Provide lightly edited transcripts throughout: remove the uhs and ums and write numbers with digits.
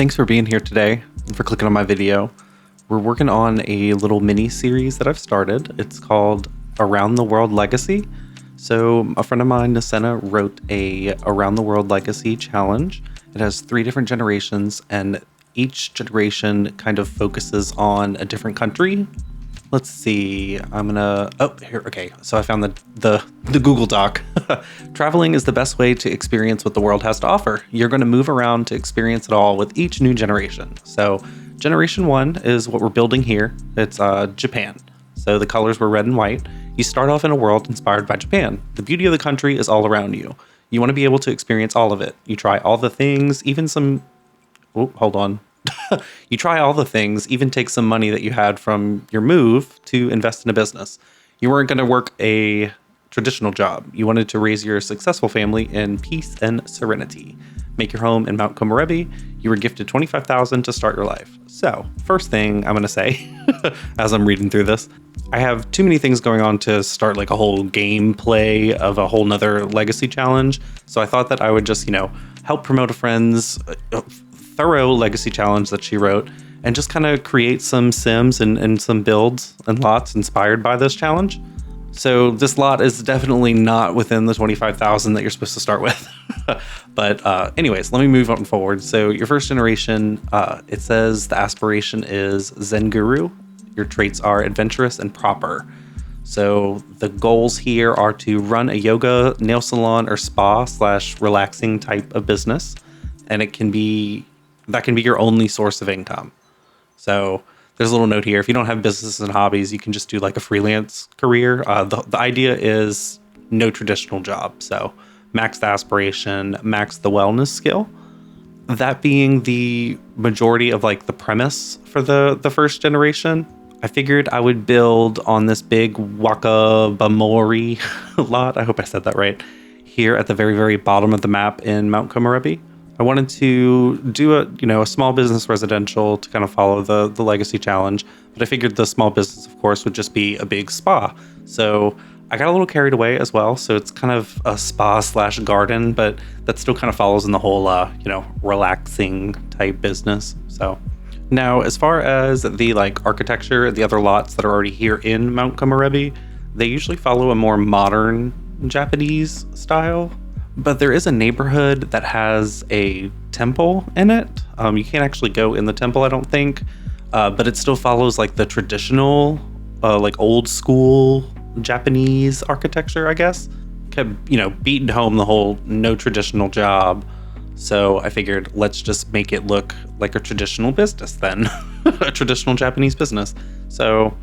Thanks for being here today and for clicking on my video. We're working on a little mini series that I've started. It's called Around the World Legacy. So a friend of mine, Nasena, wrote a Around the World Legacy challenge. It has 3 different generations, and each generation kind of focuses on a different country. Let's see, okay. So I found the Google Doc. Traveling is the best way to experience what the world has to offer. You're going to move around to experience it all with each new generation. So generation 1 is what we're building here. It's Japan. So the colors were red and white. You start off in a world inspired by Japan. The beauty of the country is all around you. You want to be able to experience all of it. You try all the things, even some, hold on. You try all the things, even take some money that you had from your move to invest in a business. You weren't going to work a traditional job. You wanted to raise your successful family in peace and serenity. Make your home in Mount Komorebi. You were gifted $25,000 to start your life. So, first thing I'm going to say, as I'm reading through this, I have too many things going on to start like a whole gameplay of a whole nother legacy challenge. So I thought that I would just, help promote a friend's thorough legacy challenge that she wrote and just kind of create some sims and some builds and lots inspired by this challenge. So this lot is definitely not within the 25,000 that you're supposed to start with. But anyways, let me move on forward. So your first generation, it says the aspiration is Zen Guru. Your traits are adventurous and proper. So the goals here are to run a yoga, nail salon, or spa / relaxing type of business. And that can be your only source of income. So there's a little note here. If you don't have businesses and hobbies, you can just do like a freelance career. The idea is no traditional job. So max the aspiration, max the wellness skill. That being the majority of like the premise for the first generation, I figured I would build on this big Wakabamori lot. I hope I said that right. Here at the very, very bottom of the map in Mount Komorebi. I wanted to do a small business residential to kind of follow the legacy challenge, but I figured the small business, of course, would just be a big spa. So I got a little carried away as well. So it's kind of a spa / garden, but that still kind of follows in the whole, relaxing type business. So now, as far as the architecture, the other lots that are already here in Mount Komorebi, they usually follow a more modern Japanese style. But there is a neighborhood that has a temple in it. You can't actually go in the temple, I don't think. But it still follows the traditional, old school Japanese architecture, I guess. Kept, beating home the whole no traditional job. So I figured let's just make it look like a traditional business then. A traditional Japanese business. So,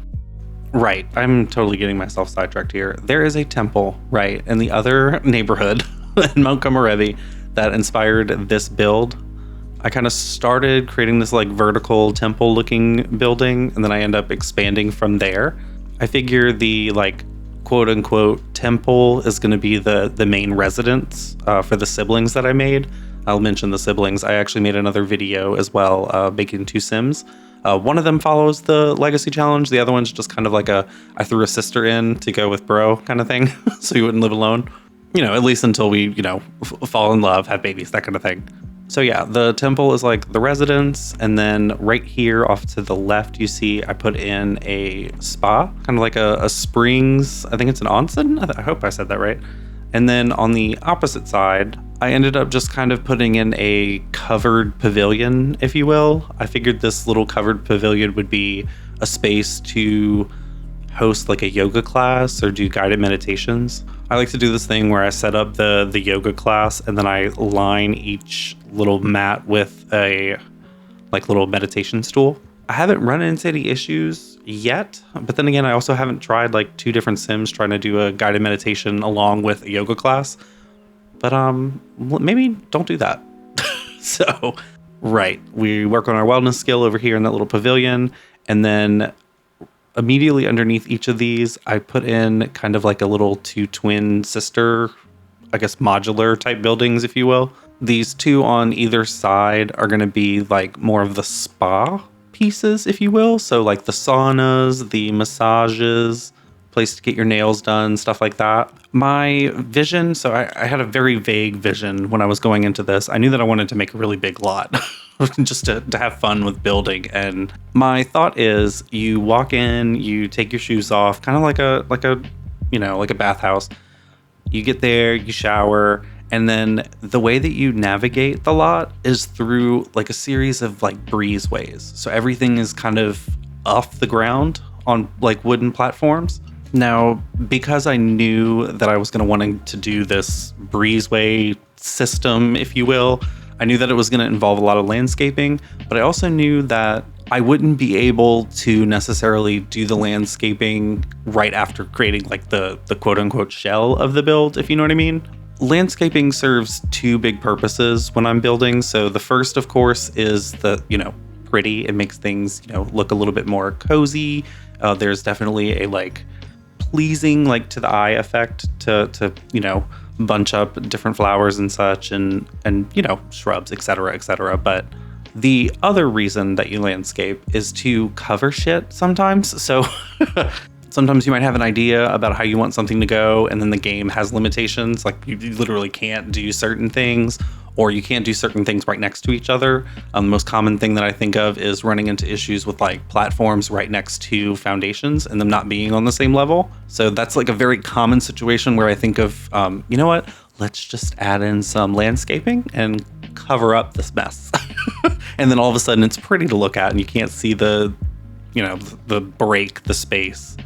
right, I'm totally getting myself sidetracked here. There is a temple, right, in the other neighborhood in Mount Komorebi that inspired this build. I kind of started creating this vertical temple looking building, and then I end up expanding from there. I figure the quote unquote temple is going to be the main residence for the siblings that I made. I'll mention the siblings. I actually made another video as well, making 2 Sims. One of them follows the legacy challenge. The other one's just kind of I threw a sister in to go with bro kind of thing. So you wouldn't live alone. At least until we, fall in love, have babies, that kind of thing. So yeah, the temple is the residence. And then right here off to the left, you see I put in a spa, kind of like a springs. I think it's an onsen. I hope I said that right. And then on the opposite side, I ended up just kind of putting in a covered pavilion, if you will. I figured this little covered pavilion would be a space to host a yoga class or do guided meditations. I like to do this thing where I set up the yoga class and then I line each little mat with a little meditation stool. I haven't run into any issues yet, but then again, I also haven't tried 2 different Sims trying to do a guided meditation along with a yoga class. But maybe don't do that. So, right, we work on our wellness skill over here in that little pavilion, and then immediately underneath each of these, I put in kind of a little 2 twin sister, I guess modular type buildings, if you will. These 2 on either side are going to be more of the spa pieces, if you will. So the saunas, the massages, place to get your nails done, stuff like that. My vision, so I had a very vague vision when I was going into this. I knew that I wanted to make a really big lot just to have fun with building. And my thought is you walk in, you take your shoes off, kind of like a bathhouse. You get there, you shower, and then the way that you navigate the lot is through like a series of like breezeways. So everything is kind of off the ground on like wooden platforms. Now, because I knew that I was going to want to do this breezeway system, if you will, I knew that it was going to involve a lot of landscaping, but I also knew that I wouldn't be able to necessarily do the landscaping right after creating like the quote unquote shell of the build, if you know what I mean. Landscaping serves two big purposes when I'm building. So the first, of course, is the, pretty. It makes things, look a little bit more cozy. There's definitely a like pleasing like to the eye effect to bunch up different flowers and such and shrubs, etc. But the other reason that you landscape is to cover shit sometimes. So sometimes you might have an idea about how you want something to go, and then the game has limitations. Like you literally can't do certain things, or you can't do certain things right next to each other. The most common thing that I think of is running into issues with like platforms right next to foundations and them not being on the same level. So that's like a very common situation where I think of, you know what? Let's just add in some landscaping and cover up this mess. And then all of a sudden it's pretty to look at and you can't see the break, the space,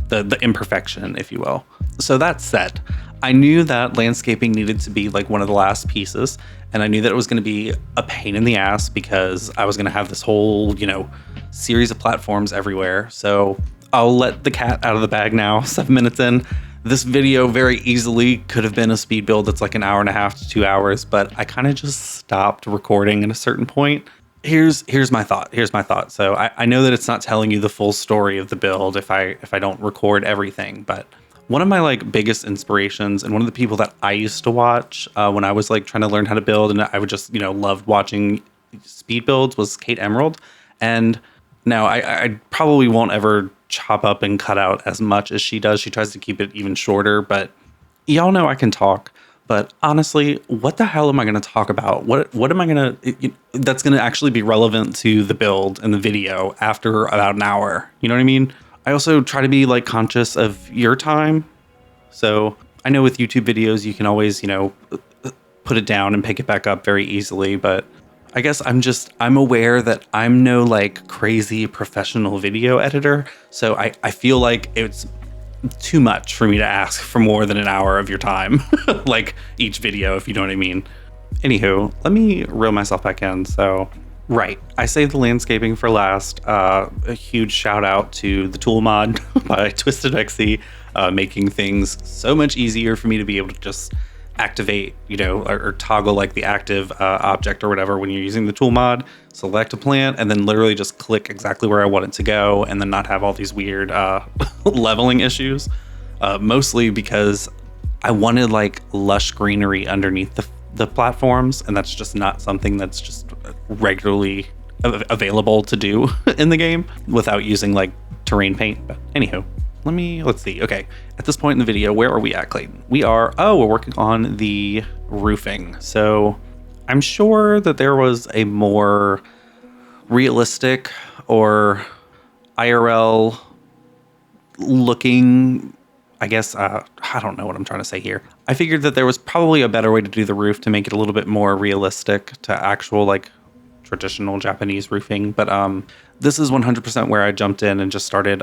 the imperfection, if you will. So that said, I knew that landscaping needed to be like one of the last pieces, and I knew that it was going to be a pain in the ass because I was going to have this whole, series of platforms everywhere. So I'll let the cat out of the bag now, 7 minutes in. This video very easily could have been a speed build that's like an hour and a half to 2 hours, but I kind of just stopped recording at a certain point. Here's my thought. So I know that it's not telling you the full story of the build if I don't record everything, but one of my like biggest inspirations and one of the people that I used to watch when I was like trying to learn how to build, and I would just loved watching speed builds, was Kate Emerald. And now I probably won't ever chop up and cut out as much as she does. She tries to keep it even shorter, but y'all know I can talk. But honestly, what the hell am I going to talk about? What am I going to, that's going to actually be relevant to the build and the video after about an hour? You know what I mean? I also try to be like conscious of your time. So I know with YouTube videos, you can always, put it down and pick it back up very easily. But I guess I'm aware that I'm no like crazy professional video editor. So I feel like it's too much for me to ask for more than an hour of your time, like each video, if you know what I mean. Anywho, let me reel myself back in. So, right, I saved the landscaping for last. A huge shout out to the tool mod by TwistedXC, making things so much easier for me to be able to just activate, or toggle like the active object or whatever when you're using the tool mod, select a plant, and then literally just click exactly where I want it to go, and then not have all these weird leveling issues. Mostly because I wanted like lush greenery underneath the platforms, and that's just not something that's just regularly available to do in the game without using like terrain paint. But anywho, let's see. Okay, at this point in the video, where are we at, Clayton? we're working on the roofing. So I'm sure that there was a more realistic or IRL looking, I guess, I don't know what I'm trying to say here. I figured that there was probably a better way to do the roof to make it a little bit more realistic to actual like traditional Japanese roofing. But this is 100% where I jumped in and just started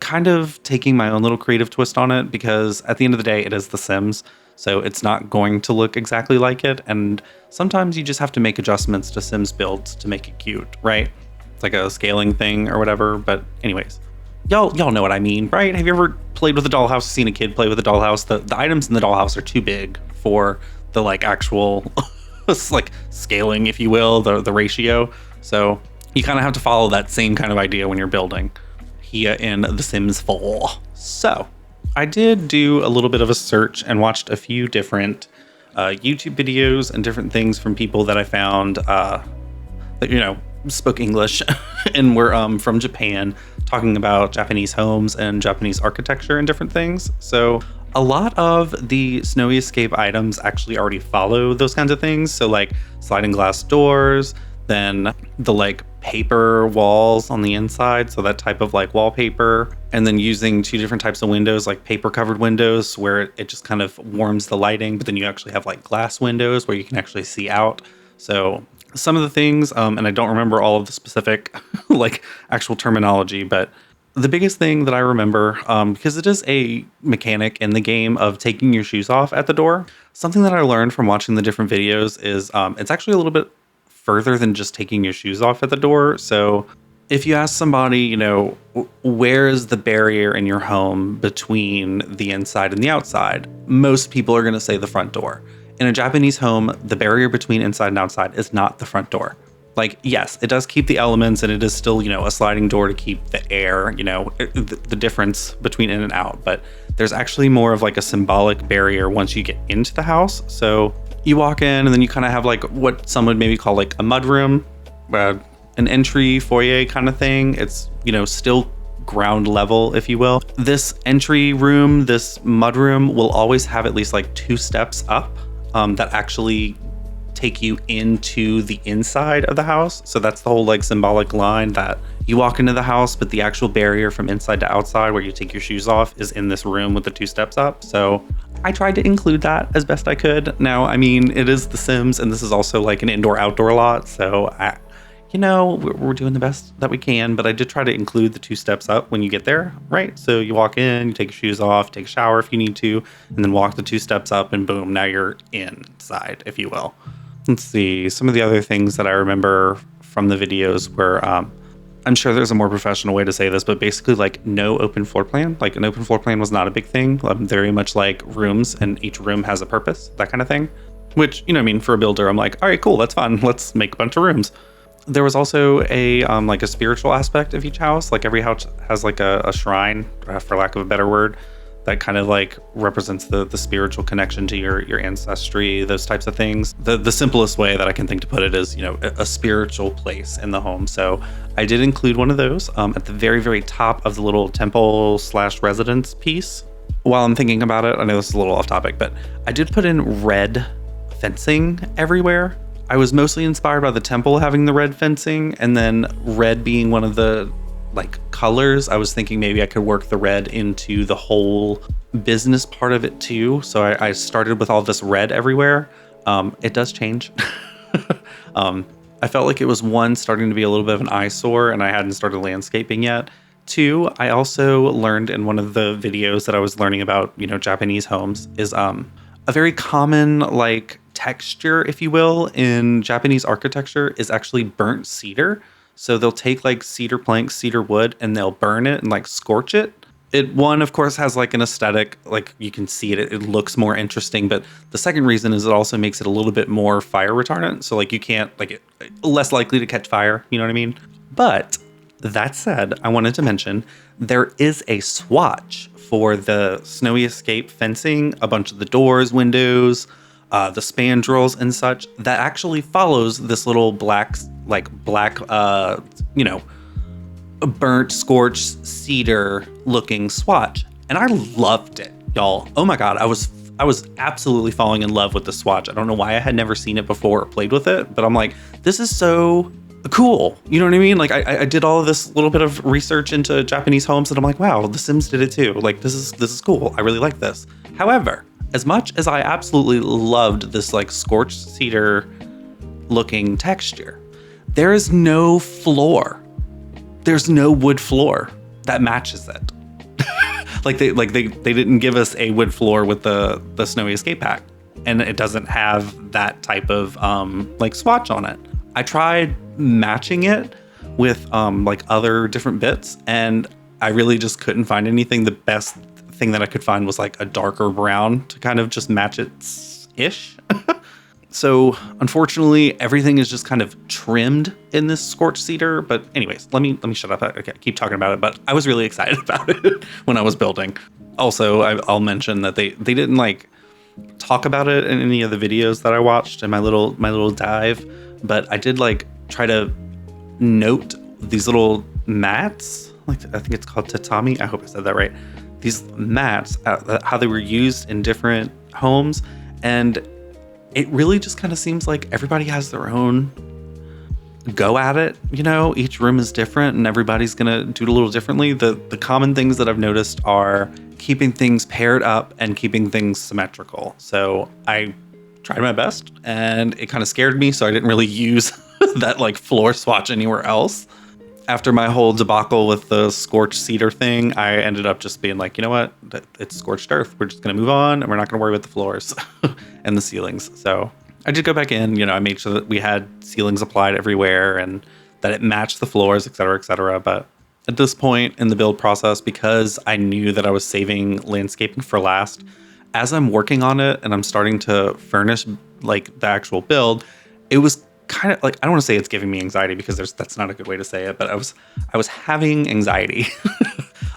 kind of taking my own little creative twist on it, because at the end of the day, it is The Sims. So it's not going to look exactly like it. And sometimes you just have to make adjustments to Sims builds to make it cute, right? It's like a scaling thing or whatever. But anyways, y'all know what I mean, right? Have you ever played with a dollhouse, seen a kid play with a dollhouse? The items in the dollhouse are too big for the like actual like scaling, if you will, the ratio. So you kind of have to follow that same kind of idea when you're building here in The Sims 4. So I did do a little bit of a search and watched a few different YouTube videos and different things from people that I found that spoke English and were from Japan, talking about Japanese homes and Japanese architecture and different things. So a lot of the Snowy Escape items actually already follow those kinds of things. So like sliding glass doors, then the like paper walls on the inside, so that type of like wallpaper, and then using two different types of windows, like paper covered windows where it just kind of warms the lighting, but then you actually have like glass windows where you can actually see out. So some of the things, and I don't remember all of the specific like actual terminology, but the biggest thing that I remember, because it is a mechanic in the game of taking your shoes off at the door, something that I learned from watching the different videos is it's actually a little bit further than just taking your shoes off at the door. So if you ask somebody, you know, where is the barrier in your home between the inside and the outside, most people are going to say the front door. In a Japanese home, the barrier between inside and outside is not the front door. Like, yes, it does keep the elements, and it is still, you know, a sliding door to keep the air, you know, the difference between in and out. But there's actually more of like a symbolic barrier once you get into the house. So you walk in and then you kind of have like what some would maybe call like a mudroom, an entry foyer kind of thing. It's, you know, still ground level, if you will. This entry room, this mudroom will always have at least like 2 steps up that actually take you into the inside of the house. So that's the whole like symbolic line that you walk into the house, but the actual barrier from inside to outside where you take your shoes off is in this room with the 2 steps up. So I tried to include that as best I could. Now, I mean, it is The Sims, and this is also like an indoor-outdoor lot. So you know, we're doing the best that we can, but I did try to include the 2 steps up when you get there, right? So you walk in, you take your shoes off, take a shower if you need to, and then walk the 2 steps up, and boom, now you're inside, if you will. Let's see, some of the other things that I remember from the videos were, I'm sure there's a more professional way to say this, but basically like no open floor plan. Like an open floor plan was not a big thing. Very much like rooms, and each room has a purpose, that kind of thing. Which, you know what I mean, for a builder, I'm like, all right, cool, that's fun. Let's make a bunch of rooms. There was also a like a spiritual aspect of each house. Like every house has like a shrine, for lack of a better word, that kind of like represents the spiritual connection to your ancestry, those types of things. The simplest way that I can think to put it is, you know, a spiritual place in the home. So I did include one of those at the very, very top of the little temple / residence piece. While I'm thinking about it, I know this is a little off topic, but I did put in red fencing everywhere. I was mostly inspired by the temple having the red fencing, and then red being one of the like colors. I was thinking maybe I could work the red into the whole business part of it too. So I started with all this red everywhere. It does change. I felt like it was, one, starting to be a little bit of an eyesore, and I hadn't started landscaping yet. 2, I also learned in one of the videos that I was learning about, you know, Japanese homes is a very common like texture, if you will, in Japanese architecture is actually burnt cedar. So they'll take like cedar planks, cedar wood, and they'll burn it and like scorch it. It, one, of course, has like an aesthetic, like you can see it, it looks more interesting. But the second reason is it also makes it a little bit more fire retardant. So like you can't, like it, less likely to catch fire, you know what I mean? But that said, I wanted to mention there is a swatch for the Snowy Escape fencing, a bunch of the doors, windows, the spandrels and such, that actually follows this little black, you know, burnt, scorched cedar looking swatch. And I loved it, y'all. Oh my God, I was absolutely falling in love with the swatch. I don't know why I had never seen it before or played with it, but I'm like, this is so cool. You know what I mean? Like I did all of this little bit of research into Japanese homes, and I'm like, wow, The Sims did it too. Like this is cool. I really like this. However, as much as I absolutely loved this like scorched cedar looking texture, there is no floor. There's no wood floor that matches it. Like they didn't give us a wood floor with the Snowy Escape pack, and it doesn't have that type of like swatch on it. I tried matching it with like other different bits, and I really just couldn't find anything. The best thing that I could find was like a darker brown to kind of just match it ish. So unfortunately, everything is just kind of trimmed in this scorched cedar. But anyways, let me shut up. I keep talking about it, but I was really excited about it when I was building. Also, I'll mention that they didn't like talk about it in any of the videos that I watched in my little dive, but I did like try to note these little mats, like I think it's called tatami. I hope I said that right. These mats, how they were used in different homes, and it really just kind of seems like everybody has their own go at it. You know, each room is different and everybody's gonna do it a little differently. The common things that I've noticed are keeping things paired up and keeping things symmetrical. So I tried my best and it kind of scared me, so I didn't really use that like floor swatch anywhere else. After my whole debacle with the scorched cedar thing, I ended up just being like, you know what, it's scorched earth. We're just gonna move on and we're not gonna worry about the floors and the ceilings. So I did go back in, you know, I made sure that we had ceilings applied everywhere and that it matched the floors, et cetera, et cetera. But at this point in the build process, because I knew that I was saving landscaping for last, as I'm working on it and I'm starting to furnish like the actual build, it was kind of like, I don't want to say it's giving me anxiety because that's not a good way to say it, but I was having anxiety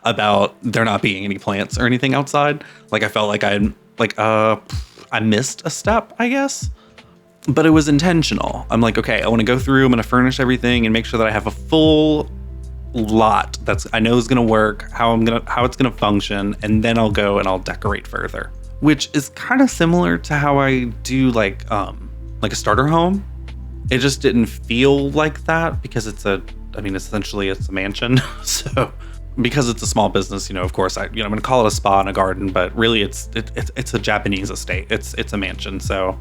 about there not being any plants or anything outside. Like I felt like I missed a step, I guess. But it was intentional. I'm like, okay, I want to go through, I'm going to furnish everything and make sure that I have a full lot that's I know is going to work, how it's going to function, and then I'll go and I'll decorate further. Which is kind of similar to how I do like a starter home. It just didn't feel like that because essentially it's a mansion. So because it's a small business, you know, of course I'm going to call it a spa and a garden, but really it's a Japanese estate. It's a mansion. So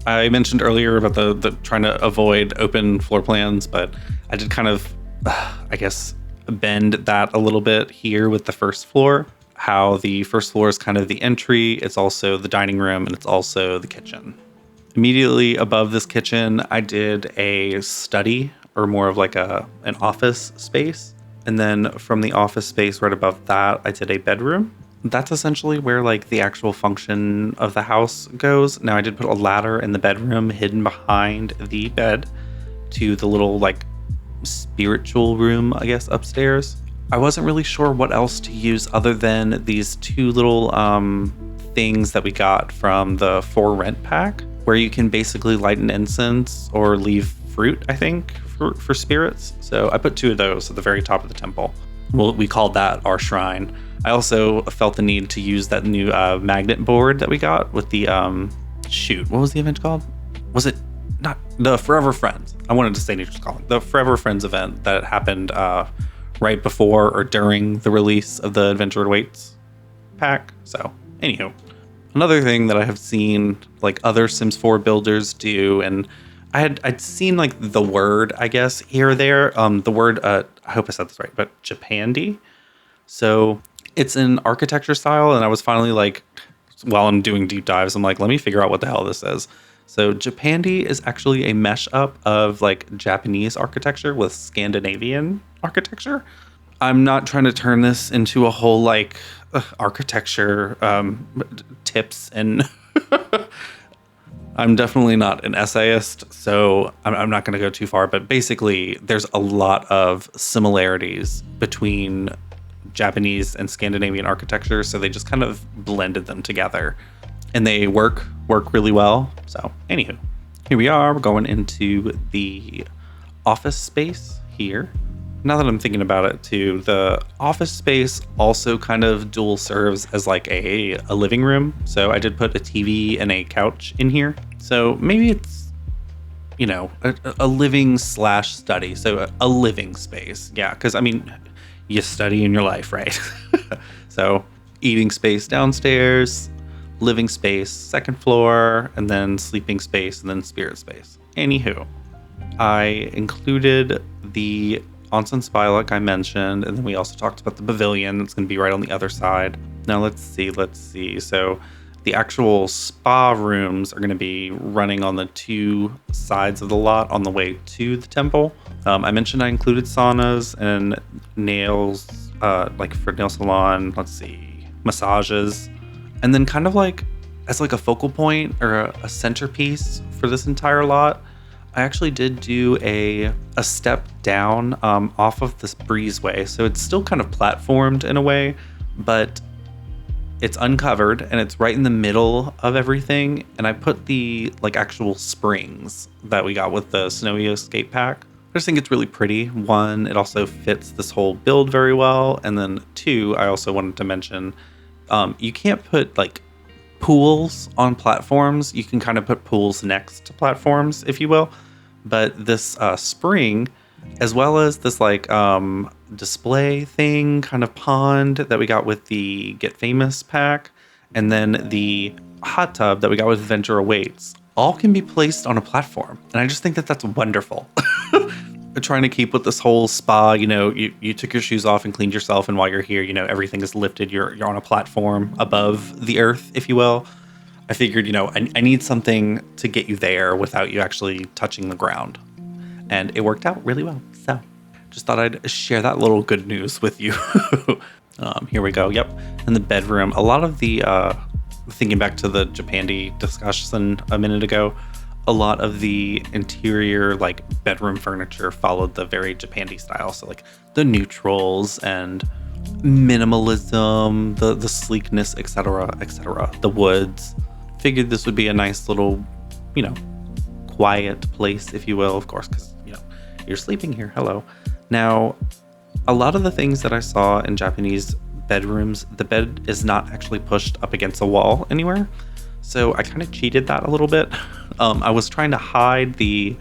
I mentioned earlier about the trying to avoid open floor plans, but I did kind of, I guess, bend that a little bit here with the first floor. How the first floor is kind of the entry, it's also the dining room, and it's also the kitchen. Immediately above this kitchen, I did a study, or more of like an office space. And then from the office space right above that, I did a bedroom. That's essentially where like the actual function of the house goes. Now I did put a ladder in the bedroom hidden behind the bed to the little like spiritual room, I guess, upstairs. I wasn't really sure what else to use other than these two little things that we got from the For Rent pack, where you can basically light an incense or leave fruit, I think, for spirits. So I put two of those at the very top of the temple. Well, we called that our shrine. I also felt the need to use that new magnet board that we got with the, what was the event called? Was it not the Forever Friends? I wanted to say Nature's Calling. The Forever Friends event that happened right before or during the release of the Adventure Awaits pack. So, anywho, another thing that I have seen like other Sims 4 builders do, and I'd seen like the word, I guess, here or there. The word, I hope I said this right, but Japandi. So it's an architecture style, and I was finally like, while I'm doing deep dives, I'm like, let me figure out what the hell this is. So Japandi is actually a mesh up of like Japanese architecture with Scandinavian architecture. I'm not trying to turn this into a whole like architecture tips, and I'm definitely not an essayist, so I'm not going to go too far. But basically, there's a lot of similarities between Japanese and Scandinavian architecture, so they just kind of blended them together, and they work really well. So anywho, here we are. We're going into the office space here. Now that I'm thinking about it too, the office space also kind of dual serves as like a living room. So I did put a TV and a couch in here. So maybe it's, you know, a living / study. So a living space. Yeah, because I mean, you study in your life, right? So eating space downstairs, living space, second floor, and then sleeping space, and then spirit space. Anywho, I included the onsen spa like I mentioned, and then we also talked about the pavilion that's going to be right on the other side. Now let's see. So the actual spa rooms are going to be running on the two sides of the lot on the way to the temple. I mentioned I included saunas and nails, like for nail salon, massages, and then kind of like as like a focal point or a centerpiece for this entire lot, I actually did do a step down off of this breezeway. So it's still kind of platformed in a way, but it's uncovered and it's right in the middle of everything. And I put the like actual springs that we got with the Snowy Escape pack. just think it's really pretty. One, it also fits this whole build very well. And then two, I also wanted to mention, you can't put like pools on platforms. You can kind of put pools next to platforms, if you will. But this spring, as well as this like display thing, kind of pond that we got with the Get Famous pack, and then the hot tub that we got with Venture Awaits, all can be placed on a platform. And I just think that that's wonderful. Trying to keep with this whole spa, you know, you took your shoes off and cleaned yourself, and while you're here, you know, everything is lifted. You're on a platform above the earth, if you will. I figured, you know, I need something to get you there without you actually touching the ground. And it worked out really well. So just thought I'd share that little good news with you. Here we go. Yep. In the bedroom, a lot of the, thinking back to the Japandi discussion a minute ago, a lot of the interior like bedroom furniture followed the very Japandi style. So like the neutrals and minimalism, the sleekness, etc., etc. The woods. Figured this would be a nice little, you know, quiet place, if you will, of course, because, you know, you're sleeping here. Hello. Now, a lot of the things that I saw in Japanese bedrooms, the bed is not actually pushed up against a wall anywhere. So I kind of cheated that a little bit. I was trying to hide the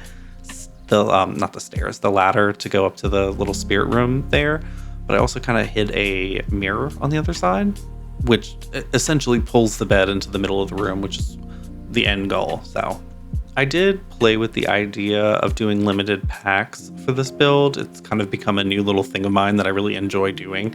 not the stairs, the ladder to go up to the little spirit room there. But I also kind of hid a mirror on the other side, which essentially pulls the bed into the middle of the room, which is the end goal. So I did play with the idea of doing limited packs for this build. It's kind of become a new little thing of mine that I really enjoy doing.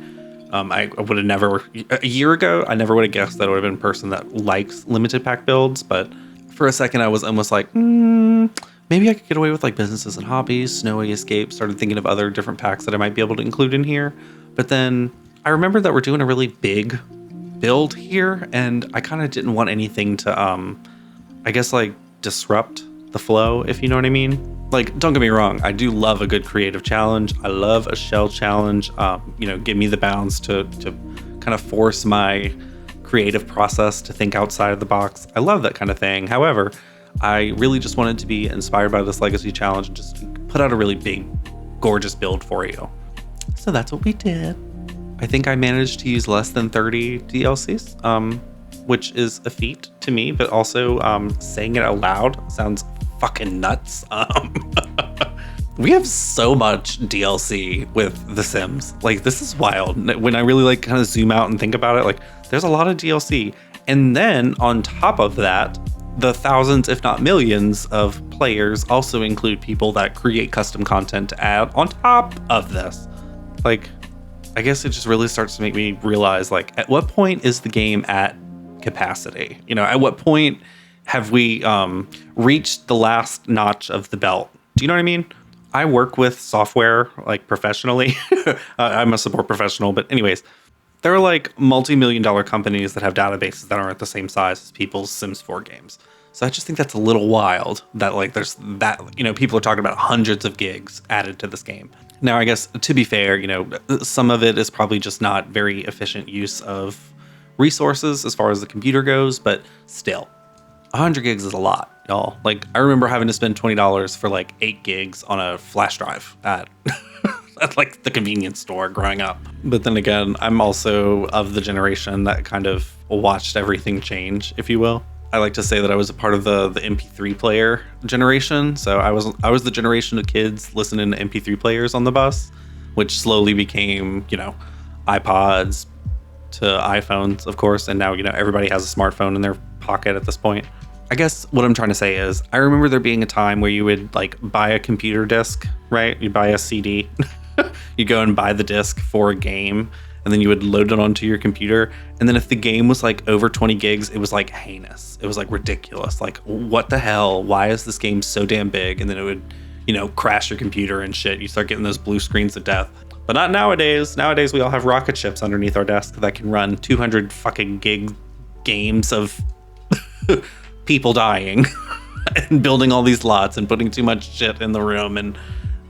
I would have never, a year ago, I never would have guessed that I would have been a person that likes limited pack builds. But for a second, I was almost like, maybe I could get away with like businesses and hobbies, snowy escape, started thinking of other different packs that I might be able to include in here. But then I remembered that we're doing a really big build here, and I kind of didn't want anything to, I guess, like disrupt the flow, if you know what I mean. Like, don't get me wrong, I do love a good creative challenge. I love a shell challenge. You know, give me the bounds to kind of force my creative process to think outside of the box. I love that kind of thing. However, I really just wanted to be inspired by this legacy challenge and just put out a really big, gorgeous build for you. So that's what we did. I think I managed to use less than 30 DLCs, which is a feat to me, but also saying it out loud sounds fucking nuts. We have so much DLC with The Sims. Like, this is wild. When I really like kind of zoom out and think about it, like there's a lot of DLC. And then on top of that, the thousands, if not millions of players also include people that create custom content to add on top of this. Like, I guess it just really starts to make me realize, like, at what point is the game at capacity? You know, at what point have we reached the last notch of the belt? Do you know what I mean? I work with software, like, professionally. I'm a support professional, but anyways, there are like multi-million-dollar companies that have databases that aren't the same size as people's Sims 4 games. So I just think that's a little wild that, like, there's that, you know, people are talking about hundreds of gigs added to this game. Now, I guess, to be fair, you know, some of it is probably just not very efficient use of resources as far as the computer goes, but still, 100 gigs is a lot, y'all. Like, I remember having to spend $20 for like 8 gigs on a flash drive at like the convenience store growing up. But then again, I'm also of the generation that kind of watched everything change, if you will. I like to say that I was a part of the MP3 player generation. So I was the generation of kids listening to MP3 players on the bus, which slowly became, you know, iPods to iPhones, of course. And now, you know, everybody has a smartphone in their pocket at this point. I guess what I'm trying to say is I remember there being a time where you would like buy a computer disc, right? You'd buy a CD. You'd go and buy the disc for a game, and then you would load it onto your computer. And then if the game was like over 20 gigs, it was like heinous. It was like ridiculous. Like, what the hell? Why is this game so damn big? And then it would, you know, crash your computer and shit. You start getting those blue screens of death. But not nowadays. Nowadays, we all have rocket ships underneath our desk that can run 200 fucking gig games of people dying and building all these lots and putting too much shit in the room and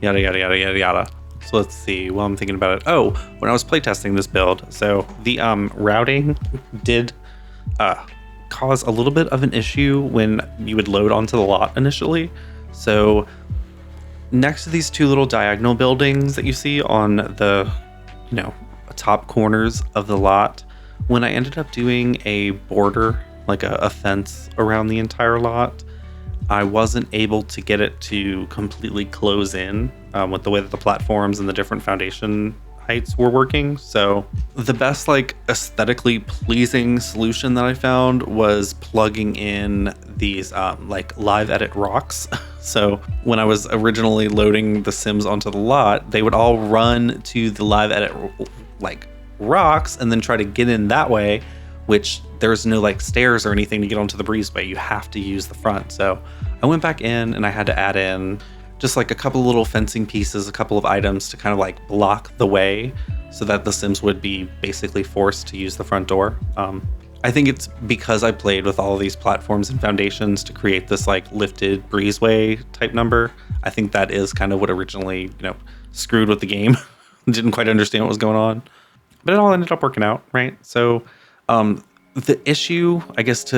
yada, yada, yada, yada, yada. So let's see, while I'm thinking about it. Oh, when I was playtesting this build, so the routing did cause a little bit of an issue when you would load onto the lot initially. So next to these two little diagonal buildings that you see on the, top corners of the lot, when I ended up doing a border, like a fence around the entire lot, I wasn't able to get it to completely close in with the way that the platforms and the different foundation heights were working. So the best aesthetically pleasing solution that I found was plugging in these live edit rocks. So when I was originally loading the Sims onto the lot, they would all run to the live edit rocks and then try to get in that way, which there's no stairs or anything to get onto the breezeway. You have to use the front. So I went back in and I had to add in just a couple of little fencing pieces, a couple of items to kind of block the way so that the Sims would be basically forced to use the front door. I think it's because I played with all of these platforms and foundations to create this lifted breezeway type number. I think that is kind of what originally, screwed with the game. Didn't quite understand what was going on, but it all ended up working out, right? So the issue, I guess,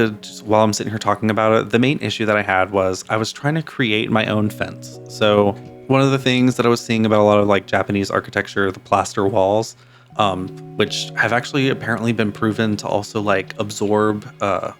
while I'm sitting here talking about it, the main issue that I had was I was trying to create my own fence. So one of the things that I was seeing about a lot of Japanese architecture, the plaster walls, which have actually apparently been proven to also absorb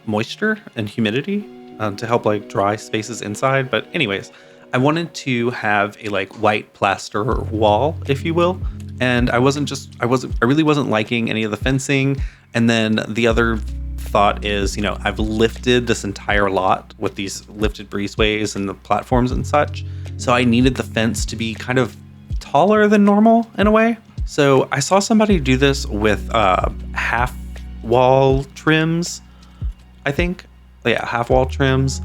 moisture and humidity to help dry spaces inside. But anyways, I wanted to have a white plaster wall, if you will. And I really wasn't liking any of the fencing. And then the other thought is, I've lifted this entire lot with these lifted breezeways and the platforms and such. So I needed the fence to be kind of taller than normal in a way. So I saw somebody do this with half wall trims, I think. Yeah, half wall trims,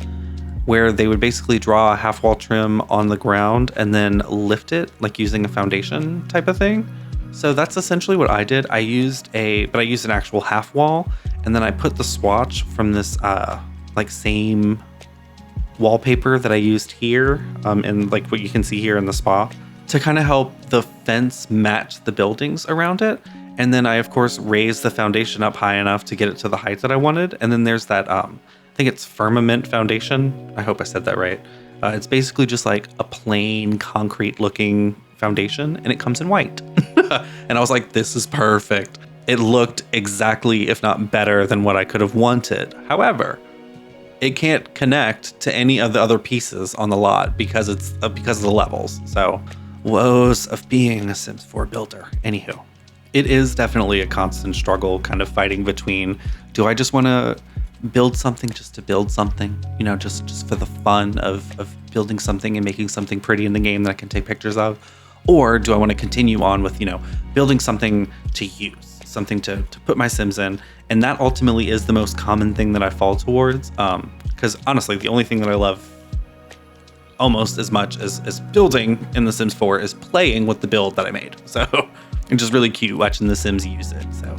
where they would basically draw a half wall trim on the ground and then lift it using a foundation type of thing. So that's essentially what I did. I used an actual half wall, and then I put the swatch from this same wallpaper that I used here, and what you can see here in the spa, to kind of help the fence match the buildings around it. And then I of course raised the foundation up high enough to get it to the height that I wanted. And then there's that I think it's firmament foundation. I hope I said that right. It's basically just a plain concrete looking foundation, and it comes in white. And I was like, this is perfect. It looked exactly, if not better, than what I could have wanted. However, it can't connect to any of the other pieces on the lot because of the levels. So woes of being a Sims 4 builder. Anywho, it is definitely a constant struggle, kind of fighting between, do I just want to build something just to build something, just for the fun of building something and making something pretty in the game that I can take pictures of? Or do I want to continue on with, building something to use, something to put my Sims in? And that ultimately is the most common thing that I fall towards. Because honestly, the only thing that I love almost as much as building in The Sims 4 is playing with the build that I made. So it's just really cute watching the Sims use it. So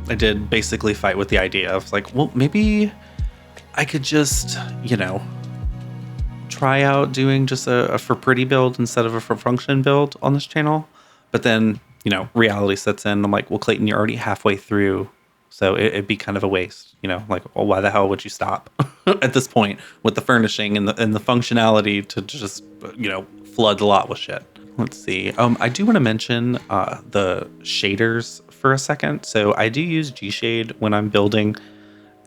I did basically fight with the idea of well, maybe I could just, try out doing just a for pretty build instead of a for function build on this channel. But then, reality sets in. I'm like, well, Clayton, you're already halfway through. So it'd be kind of a waste, well, why the hell would you stop at this point with the furnishing and the functionality to just, flood the lot with shit. Let's see. I do want to mention the shaders for a second. So I do use G-Shade when I'm building,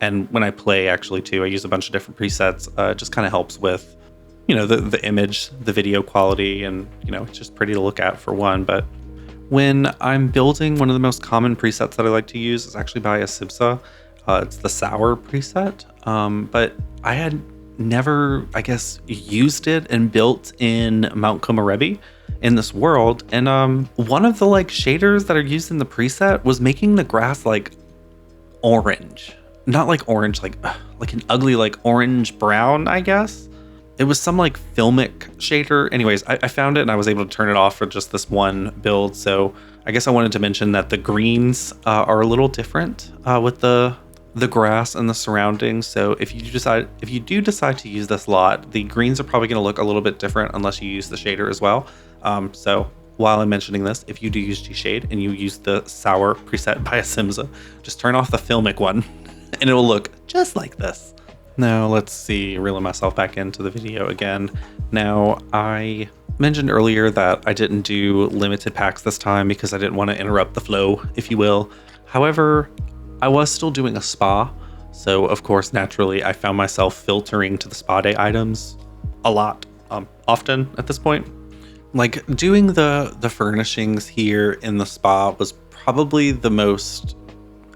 and when I play actually too. I use a bunch of different presets. It just kind of helps with, the image, the video quality, and it's just pretty to look at for one. But when I'm building, one of the most common presets that I like to use is actually by Asibsa. It's the sour preset. But I had never, I guess, used it and built in Mount Komorebi in this world. And one of the shaders that are used in the preset was making the grass orange. Not orange, like an ugly orange brown, I guess. It was some filmic shader. Anyways, I found it and I was able to turn it off for just this one build. So I guess I wanted to mention that the greens are a little different with the grass and the surroundings. So if you do decide to use this lot, the greens are probably going to look a little bit different unless you use the shader as well. So while I'm mentioning this, if you do use G-Shade and you use the sour preset by Simsa, just turn off the filmic one and it will look just like this. Now let's see, reeling myself back into the video again. Now I mentioned earlier that I didn't do limited packs this time because I didn't want to interrupt the flow, if you will. However, I was still doing a spa, so of course, naturally, I found myself filtering to the spa day items a lot, often at this point. Like, doing the furnishings here in the spa was probably the most,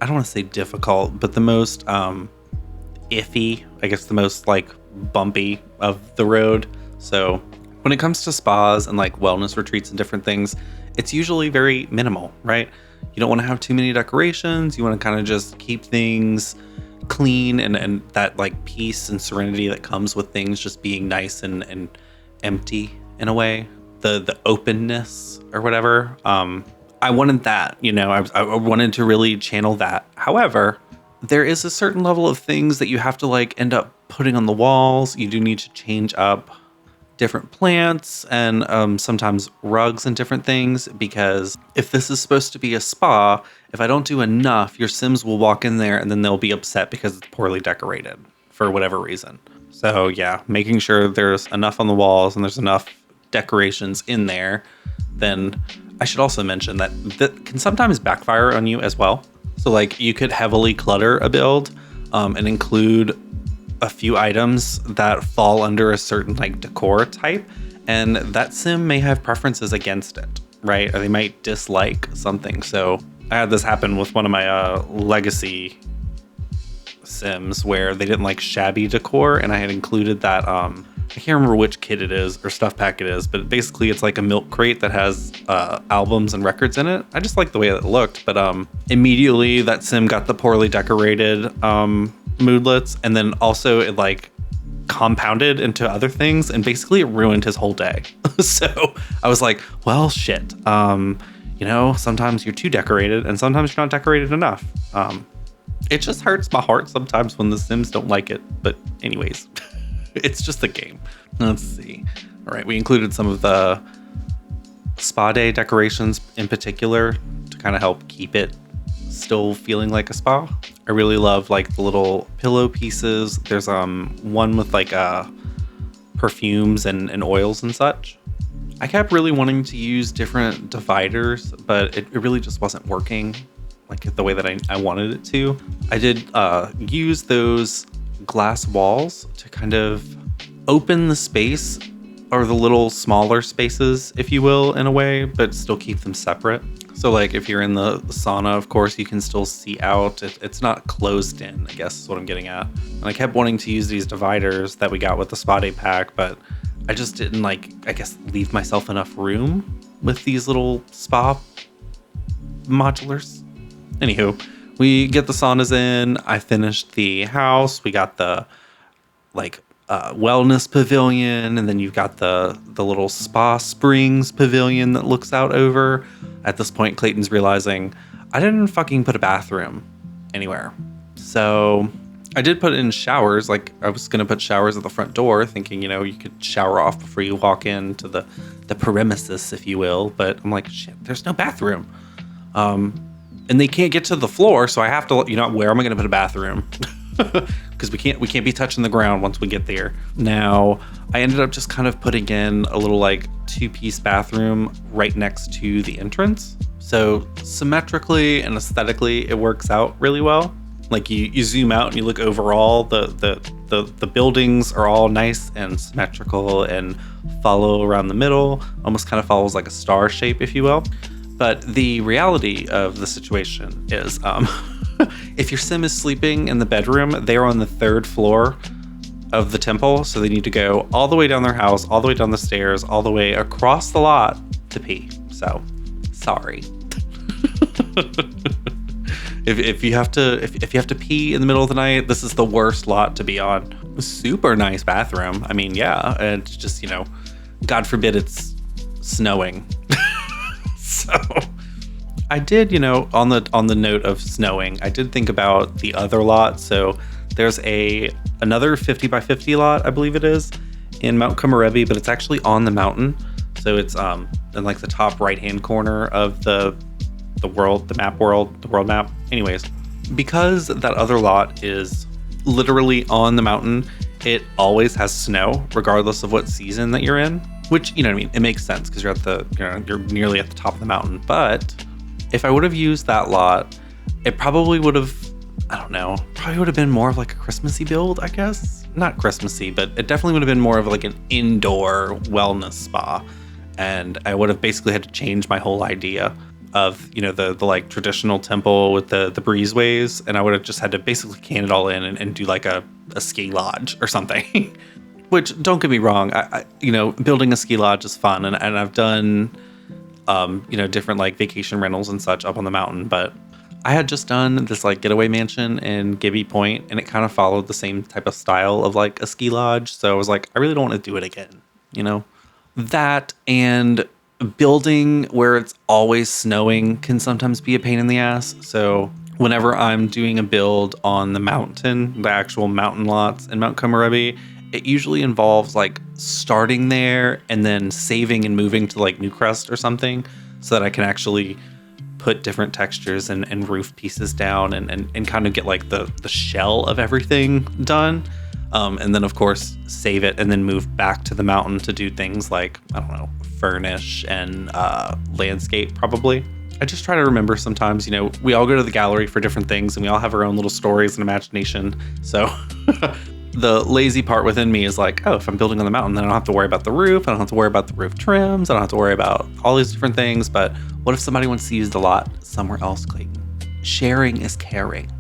I don't want to say difficult, but the most iffy, I guess the most like bumpy of the road. So when it comes to spas and like wellness retreats and different things, it's usually very minimal, right? You don't want to have too many decorations. You want to kind of just keep things clean and that like peace and serenity that comes with things just being nice and empty in a way. The openness or whatever. I wanted that, you know, I wanted to really channel that. However, there is a certain level of things that you have to like end up putting on the walls. You do need to change up different plants and sometimes rugs and different things, because if this is supposed to be a spa, if I don't do enough, your Sims will walk in there and then they'll be upset because it's poorly decorated for whatever reason. So yeah, making sure there's enough on the walls and there's enough decorations in there. Then I should also mention that can sometimes backfire on you as well. So like you could heavily clutter a build and include a few items that fall under a certain like decor type, and that sim may have preferences against it, right? Or they might dislike something. So I had this happen with one of my legacy Sims where they didn't like shabby decor, and I had included that I can't remember which kit it is or stuff pack it is, but basically it's like a milk crate that has albums and records in it. I just like the way it looked, but immediately that sim got the poorly decorated moodlets, and then also it like compounded into other things, and basically it ruined his whole day. So I was like, well, shit. You know, sometimes you're too decorated and sometimes you're not decorated enough. It just hurts my heart sometimes when the Sims don't like it. But anyways, it's just a game. Let's see. All right, we included some of the spa day decorations in particular to kind of help keep it still feeling like a spa. I really love like the little pillow pieces. There's one with like perfumes and oils and such. I kept really wanting to use different dividers, but it really just wasn't working like the way that I wanted it to. I did use those glass walls to kind of open the space, or the little smaller spaces, if you will, in a way, but still keep them separate. So like if you're in the sauna, of course, you can still see out. It's not closed in, I guess is what I'm getting at. And I kept wanting to use these dividers that we got with the spa day pack, but I just didn't like, I guess, leave myself enough room with these little spa modulars. Anywho, we get the saunas in. I finished the house. We got the like wellness pavilion, and then you've got the little spa springs pavilion that looks out over. At this point, Clayton's realizing I didn't fucking put a bathroom anywhere. So I did put in showers. Like I was gonna put showers at the front door, thinking, you know, you could shower off before you walk into the premises, if you will. But I'm like, shit, there's no bathroom. And they can't get to the floor, so I have to, you know, where am I gonna put a bathroom? Because we can't be touching the ground once we get there. Now, I ended up just kind of putting in a little like 2-piece bathroom right next to the entrance. So symmetrically and aesthetically, it works out really well. Like you zoom out and you look overall, the buildings are all nice and symmetrical and follow around the middle, almost kind of follows like a star shape, if you will. But the reality of the situation is, if your sim is sleeping in the bedroom, they're on the 3rd floor of the temple, so they need to go all the way down their house, all the way down the stairs, all the way across the lot to pee. So, sorry. If you have to pee in the middle of the night, this is the worst lot to be on. Super nice bathroom. I mean, yeah, it's just, you know, God forbid it's snowing. So I did, you know, on the note of snowing, I did think about the other lot. So there's another 50 by 50 lot, I believe it is, in Mount Komorebi, but it's actually on the mountain. So it's in like the top right-hand corner of the world map. Anyways, because that other lot is literally on the mountain, it always has snow, regardless of what season that you're in. which, you know what I mean? It makes sense because you're nearly at the top of the mountain. But if I would have used that lot, it probably would have, I don't know, probably would have been more of like a Christmassy build, I guess. Not Christmassy, but it definitely would have been more of like an indoor wellness spa. And I would have basically had to change my whole idea of, you know, the like traditional temple with the breezeways. And I would have just had to basically can it all in and do like a ski lodge or something. Which, don't get me wrong, I you know, building a ski lodge is fun. And I've done, you know, different like vacation rentals and such up on the mountain. But I had just done this like getaway mansion in Gibby Point, and it kind of followed the same type of style of like a ski lodge. So I was like, I really don't want to do it again, you know? That and building where it's always snowing can sometimes be a pain in the ass. So whenever I'm doing a build on the mountain, the actual mountain lots in Mount Komorebi, it usually involves like starting there and then saving and moving to like Newcrest or something so that I can actually put different textures and roof pieces down and kind of get like the shell of everything done. And then of course save it and then move back to the mountain to do things like, I don't know, furnish and landscape probably. I just try to remember sometimes, you know, we all go to the gallery for different things and we all have our own little stories and imagination. So the lazy part within me is like, oh, if I'm building on the mountain, then I don't have to worry about the roof. I don't have to worry about the roof trims. I don't have to worry about all these different things. But what if somebody wants to use the lot somewhere else, Clayton? Sharing is caring.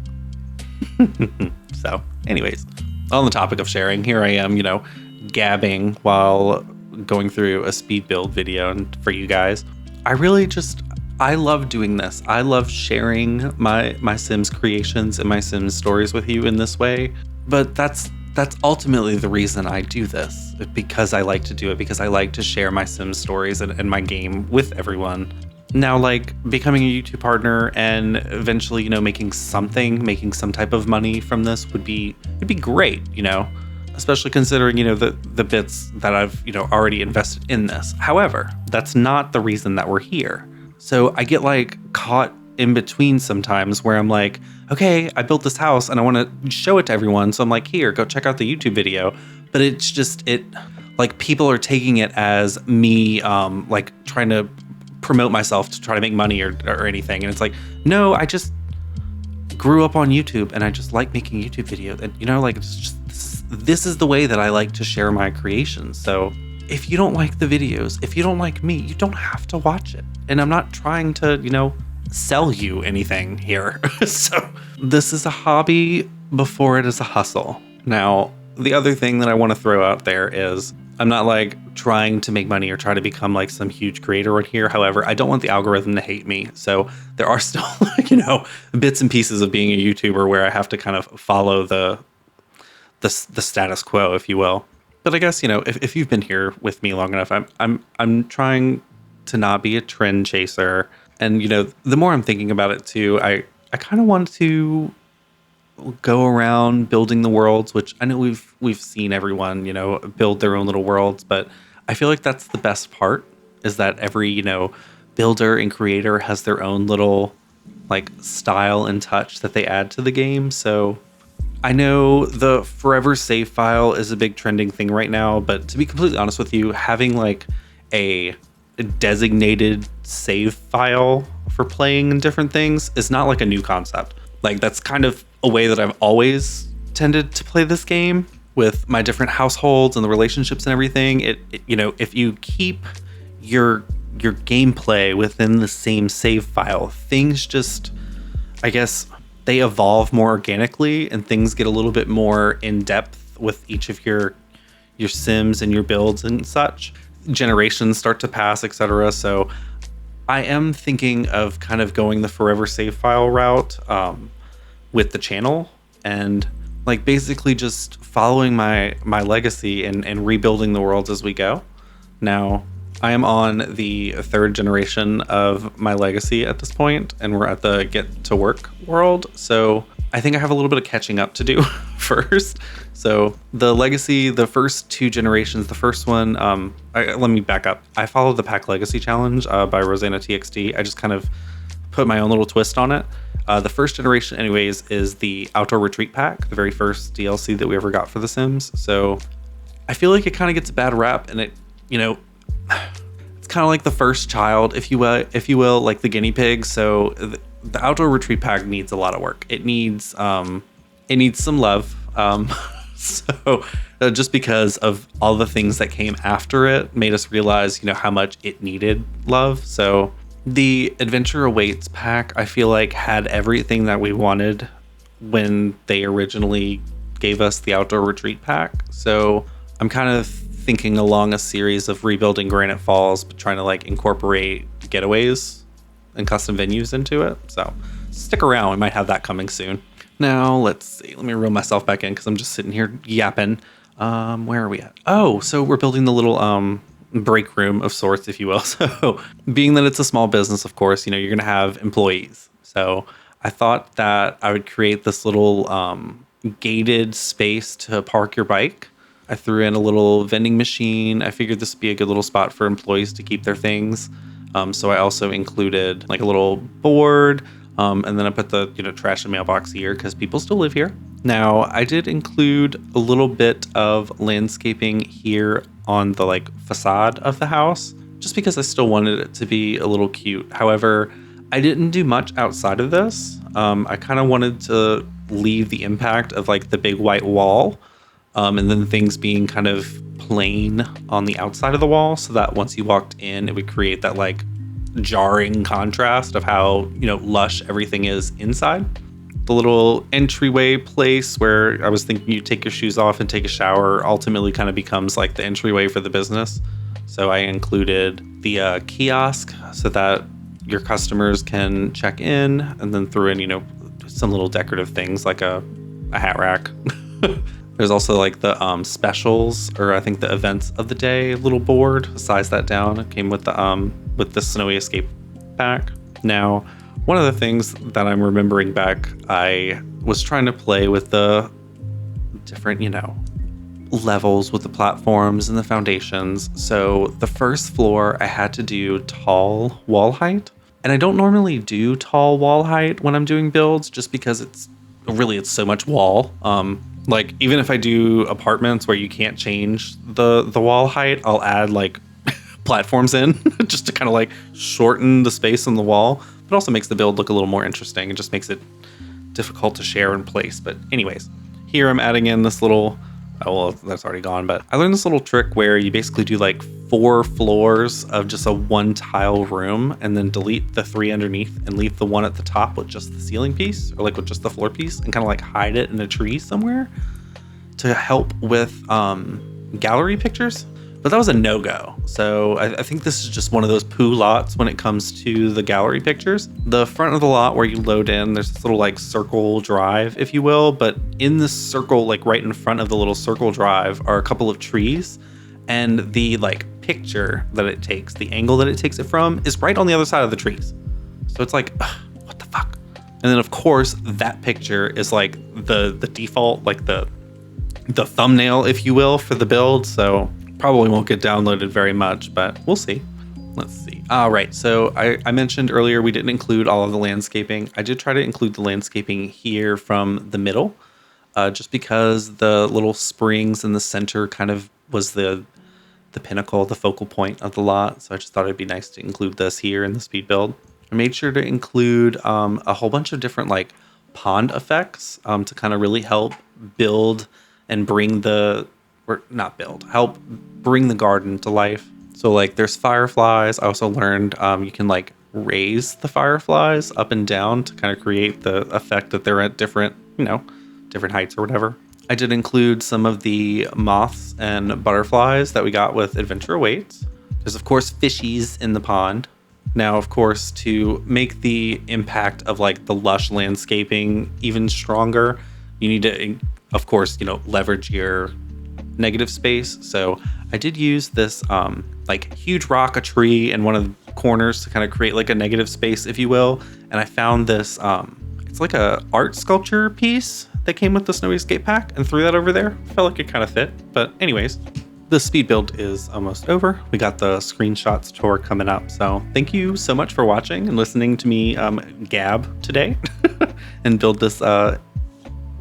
So anyways, on the topic of sharing, here I am, you know, gabbing while going through a speed build video and for you guys. I love doing this. I love sharing my Sims creations and my Sims stories with you in this way. But that's ultimately the reason I do this, because I like to do it, because I like to share my Sims stories and my game with everyone. Now, like becoming a YouTube partner and eventually, you know, making some type of money from this it'd be great, you know, especially considering, you know, the bits that I've, you know, already invested in this. However, that's not the reason that we're here. So I get like caught in between sometimes where I'm like, okay, I built this house and I want to show it to everyone. So I'm like, here, go check out the YouTube video. But it's just, like people are taking it as me, like trying to promote myself to try to make money or anything. And it's like, no, I just grew up on YouTube and I just like making YouTube videos. And, you know, like it's just, this is the way that I like to share my creations. So if you don't like the videos, if you don't like me, you don't have to watch it. And I'm not trying to, you know, sell you anything here. So this is a hobby before it is a hustle. Now, the other thing that I want to throw out there is I'm not like trying to make money or try to become like some huge creator in here. However, I don't want the algorithm to hate me. So there are still, you know, bits and pieces of being a YouTuber where I have to kind of follow the status quo, if you will. But I guess, you know, if you've been here with me long enough, I'm trying to not be a trend chaser. And, you know, the more I'm thinking about it too, I kind of want to go around building the worlds, which I know we've seen everyone, you know, build their own little worlds, but I feel like that's the best part, is that every, you know, builder and creator has their own little like style and touch that they add to the game. So I know the forever save file is a big trending thing right now, but to be completely honest with you, having like a designated save file for playing and different things is not like a new concept. Like that's kind of a way that I've always tended to play this game with my different households and the relationships and everything. It you know, if you keep your gameplay within the same save file, things just, I guess, they evolve more organically and things get a little bit more in depth with each of your Sims and your builds and such. Generations start to pass, etc. So I am thinking of kind of going the forever save file route with the channel and like basically just following my legacy and rebuilding the worlds as we go. Now, I am on the third generation of my legacy at this point, and we're at the get to work world. So I think I have a little bit of catching up to do first. So the legacy, the first two generations, the first one, let me back up. I followed the Pack Legacy Challenge by Rosanna TXT. I just kind of put my own little twist on it. The first generation anyways is the Outdoor Retreat Pack, the very first DLC that we ever got for The Sims. So I feel like it kind of gets a bad rap, and it, you know, it's kind of like the first child, if you will, like the guinea pig. So the outdoor retreat pack needs a lot of work. It needs some love. So just because of all the things that came after it made us realize, how much it needed love. So the Adventure Awaits pack, I feel like, had everything that we wanted when they originally gave us the outdoor retreat pack. So I'm kind of thinking along a series of rebuilding Granite Falls, but trying to like incorporate getaways and custom venues into it. So stick around, we might have that coming soon. Now, let's see. Let me reel myself back in because I'm just sitting here yapping. Where are we at? Oh, so we're building the little break room of sorts, if you will. So being that it's a small business, of course, you're going to have employees. So I thought that I would create this little gated space to park your bike. I threw in a little vending machine. I figured this would be a good little spot for employees to keep their things. So I also included like a little board. And then I put the trash and mailbox here because people still live here. Now, I did include a little bit of landscaping here on the like facade of the house, just because I still wanted it to be a little cute. However, I didn't do much outside of this. I kind of wanted to leave the impact of like the big white wall, and then things being kind of plain on the outside of the wall, so that once you walked in, it would create that like jarring contrast of how lush everything is inside. The little entryway place where I was thinking you take your shoes off and take a shower ultimately kind of becomes like the entryway for the business. So I included the kiosk so that your customers can check in, and then threw in some little decorative things like a hat rack. There's also like the specials, or I think the events of the day little board. Size that down. It came with the Snowy Escape pack. Now, one of the things that I'm remembering back, I was trying to play with the different, levels with the platforms and the foundations. So the first floor, I had to do tall wall height. And I don't normally do tall wall height when I'm doing builds, just because it's so much wall. Like even if I do apartments where you can't change the wall height, I'll add like platforms in just to kind of like shorten the space on the wall. It also makes the build look a little more interesting. It just makes it difficult to share in place. But anyways, here I'm adding in this little, that's already gone, but I learned this little trick where you basically do like 4 floors of just a 1 tile room, and then delete the 3 underneath and leave the 1 at the top with just the ceiling piece, or like with just the floor piece, and kind of like hide it in a tree somewhere to help with gallery pictures. But that was a no-go. So I think this is just one of those poo lots when it comes to the gallery pictures. The front of the lot where you load in, there's this little like circle drive, if you will. But in this circle, like right in front of the little circle drive, are a couple of trees. And the like picture that it takes, the angle that it takes it from, is right on the other side of the trees. So it's like, what the fuck? And then of course, that picture is like the default, like the thumbnail, if you will, for the build. So probably won't get downloaded very much, but we'll see. Let's see. All right, so I mentioned earlier we didn't include all of the landscaping. I did try to include the landscaping here from the middle, just because the little springs in the center kind of was the pinnacle, the focal point of the lot. So I just thought it'd be nice to include this here in the speed build. I made sure to include a whole bunch of different like pond effects to kind of really help build and bring help bring the garden to life. So like there's fireflies. I also learned you can like raise the fireflies up and down to kind of create the effect that they're at different heights or whatever. I did include some of the moths and butterflies that we got with Adventure Awaits. There's of course fishies in the pond. Now, of course, to make the impact of like the lush landscaping even stronger, you need to, of course, leverage your negative space. So I did use this like huge rock, a tree, and one of the corners to kind of create like a negative space, if you will. And I found this, it's like a art sculpture piece that came with the Snowy Escape pack, and threw that over there. Felt like it kind of fit. But anyways, the speed build is almost over. We got the screenshots tour coming up. So thank you so much for watching and listening to me gab today and build this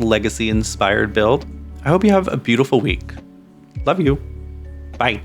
legacy inspired build. I hope you have a beautiful week. Love you. Bye.